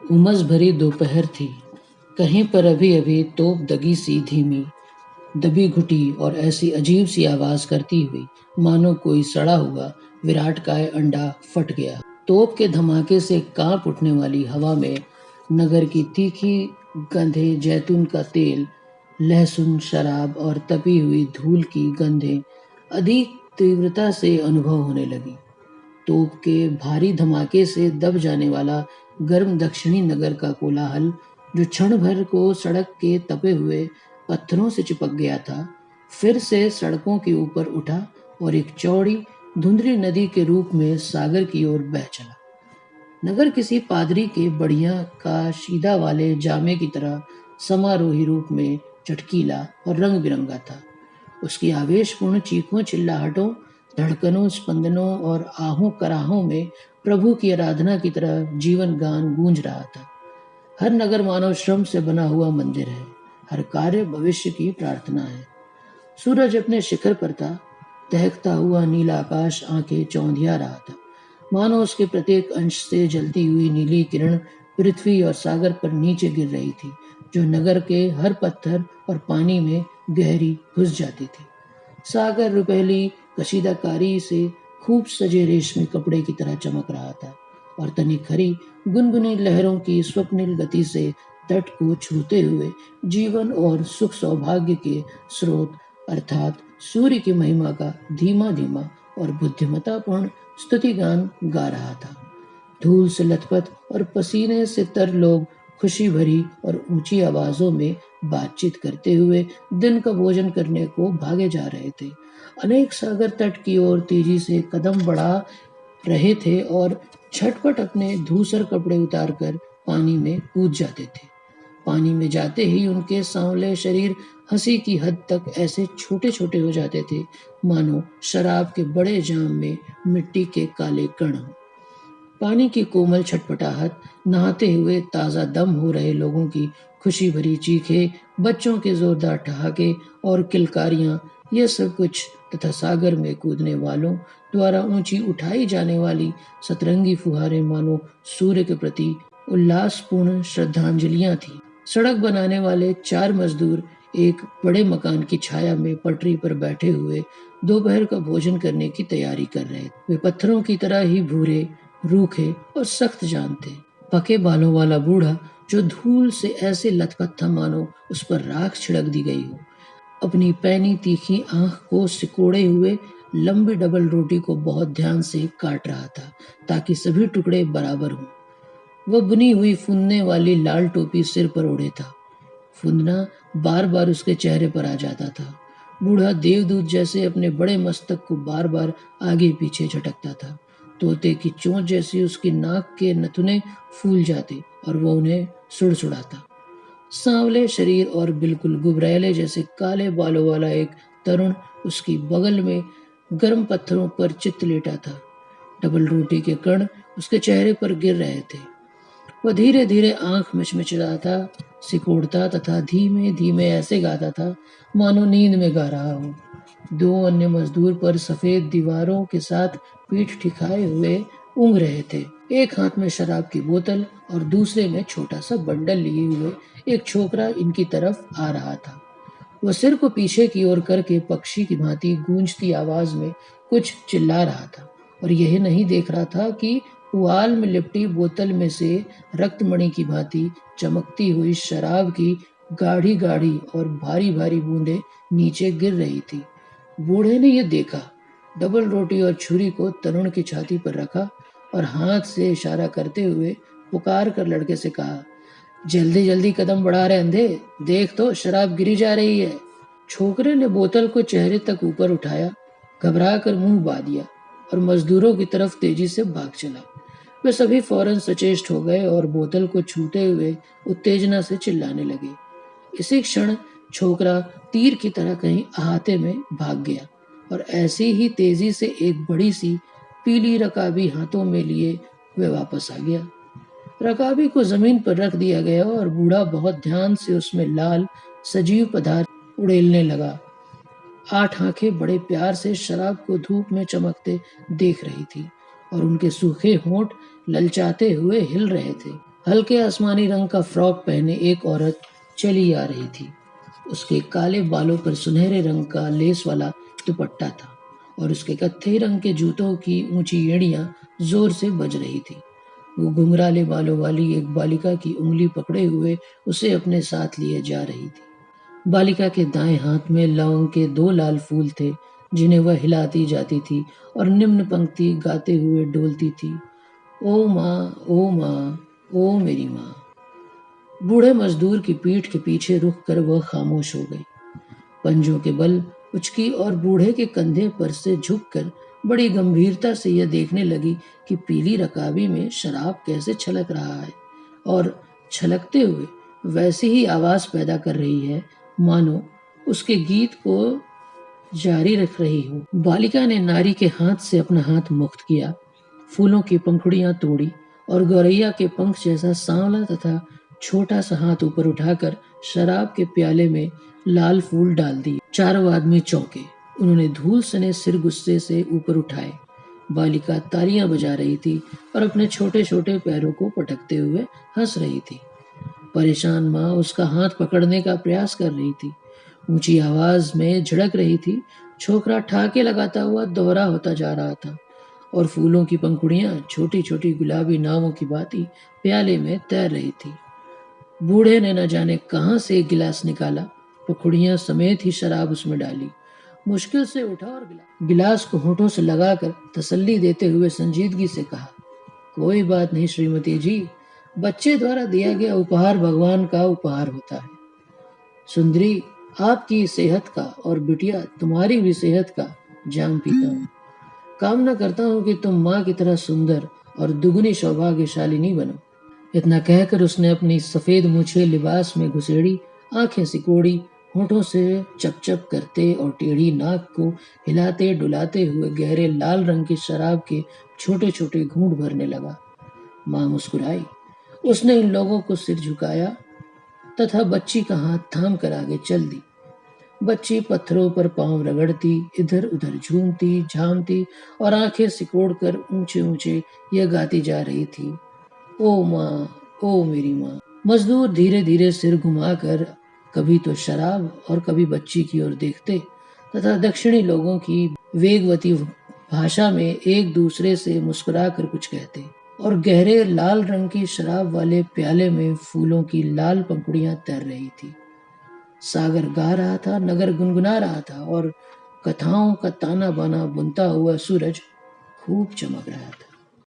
उमस भरी दोपहर थी। कहीं पर अभी-अभी तोप दगी सी धीमी, दबी घुटी और ऐसी अजीब सी आवाज करती हुई मानो कोई सड़ा हुआ विराटकाय अंडा फट गया। तोप के धमाके से कांप उठने वाली हवा में नगर की तीखी गंधें, जैतून का तेल, लहसुन, शराब और तपी हुई धूल की गंधें अधिक तीव्रता से अनुभव होने लगी। तोप के भारी धमाके से दब जाने वाला गर्म दक्षिणी नगर का कोलाहल, जो क्षण भर को सड़क के तपे हुए पत्थरों से चिपक गया था, फिर से सड़कों के ऊपर उठा और एक चौड़ी, धुंधली नदी के रूप में सागर की ओर बह चला। नगर किसी पादरी के बढ़िया काशीदा वाले जामे की तरह समारोही रूप में चटकीला और रंग बिरंगा था। उसकी आवेशपूर्ण चीखों, चिल्लाहटों, धड़कनों, स्पंदनों और आहों कराहों में प्रभु की आराधना की तरह जीवन गान गूंज रहा था। हर नगर मानव श्रम से बना हुआ मंदिर है, हर कार्य भविष्य की प्रार्थना है। सूरज अपने शिखर पर था, दहकता हुआ नीला आकाश आंखें चौंधिया रहा था, मानो उसके प्रत्येक अंश से जलती हुई नीली किरण पृथ्वी और सागर पर नीचे गिर रही थी, जो नगर के हर पत्थर और पानी में गहरी घुस जाती थी। सागर रुपहली कशीदाकारी से खूब सजे रेशमी कपड़े की तरह चमक रहा था और तनिक हरी गुनगुनी लहरों की स्वप्निल गति से तट को छूते हुए जीवन और सुख सौभाग्य के स्रोत अर्थात सूर्य की महिमा का धीमा धीमा और बुद्धिमतापूर्ण स्तुतिगान गा रहा था। धूल से लथपथ और पसीने से तर लोग खुशी भरी और ऊंची आवाजों में बातचीत करते हुए दिन का भोजन करने को भागे जा रहे थे। अनेक सागर तट की ओर तेजी से कदम बढ़ा रहे थे और झटपट अपने धूसर कपड़े उतारकर पानी में कूद जाते थे। पानी में जाते ही उनके सांवले शरीर हंसी की हद तक ऐसे छोटे छोटे हो जाते थे, मानो शराब के बड़े जाम में मिट्टी के काले कण हों। पानी की कोमल छटपटाहट, नहाते हुए ताजा दम हो रहे लोगों की खुशी भरी चीखें, बच्चों के जोरदार ठहाके और किलकारियां, यह सब कुछ तथा सागर में कूदने वालों द्वारा ऊंची उठाई जाने वाली सतरंगी फुहारें मानो सूर्य के प्रति उल्लासपूर्ण श्रद्धांजलियां थीं। सड़क बनाने वाले 4 मजदूर एक बड़े मकान की छाया में पटरी पर बैठे हुए दोपहर का भोजन करने की तैयारी कर रहे थे। वे पत्थरों की तरह ही भूरे, रूखे और सख्त जान थे। पके बालों वाला बूढ़ा, जो धूल से ऐसे लथपथ था मानो उस पर राख छिड़क दी गई हो, अपनी पैनी तीखी आंख को सिकोड़े हुए लंबी डबल रोटी को बहुत ध्यान से काट रहा था, ताकि सभी टुकड़े बराबर हों। वह बुनी हुई फुनने वाली लाल टोपी सिर पर ओढ़े था। फुंदना बार बार उसके चेहरे पर आ जाता था। बूढ़ा देवदूत जैसे अपने बड़े मस्तक को बार बार आगे पीछे झटकता था। तोते की चोंच जैसी उसकी नाक के नथुने फूल जाते और वह उन्हें सुड़सुड़ाता। सांवले शरीर और बिल्कुल गुबरैले जैसे काले बालों वाला एक तरुण उसकी बगल में गर्म पत्थरों पर चित्त लेटा था। डबल रोटी के कण उसके चेहरे पर गिर रहे थे। वह धीरे धीरे आंख मिचमिचाता, सिकोड़ता तथा धीमे धीमे ऐसे गाता था मानो नींद में गा रहा हो। 2 अन्य मजदूर पर सफेद दीवारों के साथ पीठ ठिकाए हुए ऊँघ रहे थे। एक हाथ में शराब की बोतल और दूसरे में छोटा सा बंडल लिए हुए एक छोकरा इनकी तरफ आ रहा था। वह सिर को पीछे की ओर करके पक्षी की भांति गूंजती आवाज में कुछ चिल्ला रहा था और यह नहीं देख रहा था कि पुआल में लिपटी बोतल में से रक्तमणि की भांति चमकती हुई शराब की गाढ़ी गाढ़ी और भारी भारी बूंदें नीचे गिर रही थी। बूढ़े ने यह देखा, डबल रोटी और छुरी को तरुण की छाती पर रखा और हाथ से इशारा करते हुए पुकार कर लड़के से कहा, जल्दी जल्दी कदम बढ़ा रहे अंधे, देख तो शराब गिरी जा रही है। छोकरे ने बोतल को चेहरे तक ऊपर उठाया, घबरा कर मुंह बा दिया और मजदूरों की तरफ तेजी से भाग चला। वे सभी फौरन सचेष्ट हो गए और बोतल को छूते हुए उत्तेजना से चिल्लाने लगे। इसी क्षण छोकरा तीर की तरह कहीं अहाते में भाग गया और ऐसी ही तेजी से एक बड़ी सी पीली रकाबी हाथों में लिए वे वापस आ गया। रकाबी को जमीन पर रख दिया गया और बूढ़ा बहुत ध्यान से उसमें लाल सजीव पदार्थ उड़ेलने लगा। 8 आंखें बड़े प्यार से शराब को धूप में चमकते देख रही थी और उनके सूखे होंठ ललचाते हुए हिल रहे थे। हल्के आसमानी रंग का फ्रॉक पहने एक औरत चली आ रही थी। उसके काले बालों पर सुनहरे रंग का लेस वाला दुपट्टा था और उसके कत्थई रंग के जूतों की ऊंची एड़ियां जोर से बज रही थी। वो घुंघराले बालों वाली एक बालिका की उंगली पकड़े हुए उसे अपने साथ लिए जा रही थी। बालिका के दाएं हाथ में लौंग के 2 लाल फूल थे, जिन्हें वह हिलाती जाती थी और निम्न पंक्ति गाते हुए डोलती थी। ओ माँ, ओ माँ, ओ मेरी माँ। बूढ़े मजदूर की पीठ के पीछे रुक कर वह खामोश हो गई। पंजों के बल उचकी और बूढ़े के कंधे पर से झुककर बड़ी गंभीरता से यह देखने लगी कि पीली रकाबी में शराब कैसे छलक रहा है और छलकते हुए वैसी ही आवाज पैदा कर रही है मानो उसके गीत को जारी रख रही हो। बालिका ने नारी के हाथ से अपना हाथ मुक्त किया, फूलों की पंखुड़ियां तोड़ी और गौरैया के पंख जैसा सांवला तथा छोटा सा हाथ ऊपर उठाकर शराब के प्याले में लाल फूल डाल दिए। चारों आदमी चौंके। उन्होंने धूल सने सिर गुस्से से ऊपर उठाए। बालिका तालियां बजा रही थी और अपने छोटे छोटे पैरों को पटकते हुए हंस रही थी। परेशान माँ उसका हाथ पकड़ने का प्रयास कर रही थी, ऊंची आवाज में झड़क रही थी। छोकरा ठाके लगाता हुआ दोहरा होता जा रहा था और फूलों की पंखुड़ियां छोटी छोटी गुलाबी नावों की भांति प्याले में तैर रही थी। बूढ़े ने न जाने कहां से एक गिलास निकाला, पंखुड़ियां समेत ही शराब उसमें डाली। मुश्किल से उठा और गिलास को होठों से लगाकर तसल्ली देते हुए संजीदगी से कहा, कोई बात नहीं श्रीमती जी, बच्चे द्वारा दिया गया उपहार भगवान का उपहार होता है। सुंदरी, आपकी सेहत का और बिटिया तुम्हारी भी सेहत का जाम पीता हूँ। कामना करता हूँ कि तुम माँ की तरह सुंदर और दुगनी सौभाग्यशालिनी बनो। इतना कहकर उसने अपनी सफेद मूछें लिबास में घुसेड़ी, आंखें सिकोड़ी, होठों से चपचप करते और टेढ़ी नाक को हिलाते डुलाते हुए गहरे लाल रंग की शराब के छोटे छोटे घूंट भरने लगा। माँ मुस्कुराई। उसने इन लोगों को सिर झुकाया तथा बच्ची का हाथ थाम कर आगे चल दी। बच्ची पत्थरों पर पांव रगड़ती, इधर उधर झूमती झामती और आंखें सिकोड़कर ऊंचे ऊंचे यह गाती जा रही थी, ओ माँ, ओ मेरी माँ। मजदूर धीरे धीरे सिर घुमाकर कभी तो शराब और कभी बच्ची की ओर देखते तथा दक्षिणी लोगों की वेगवती भाषा में एक दूसरे से मुस्कुराकर कुछ कहते और गहरे लाल रंग की शराब वाले प्याले में फूलों की लाल पंखुड़ियां तैर रही थी। सागर गा रहा था, नगर गुनगुना रहा था और कथाओं का ताना बाना बुनता हुआ सूरज खूब चमक रहा था।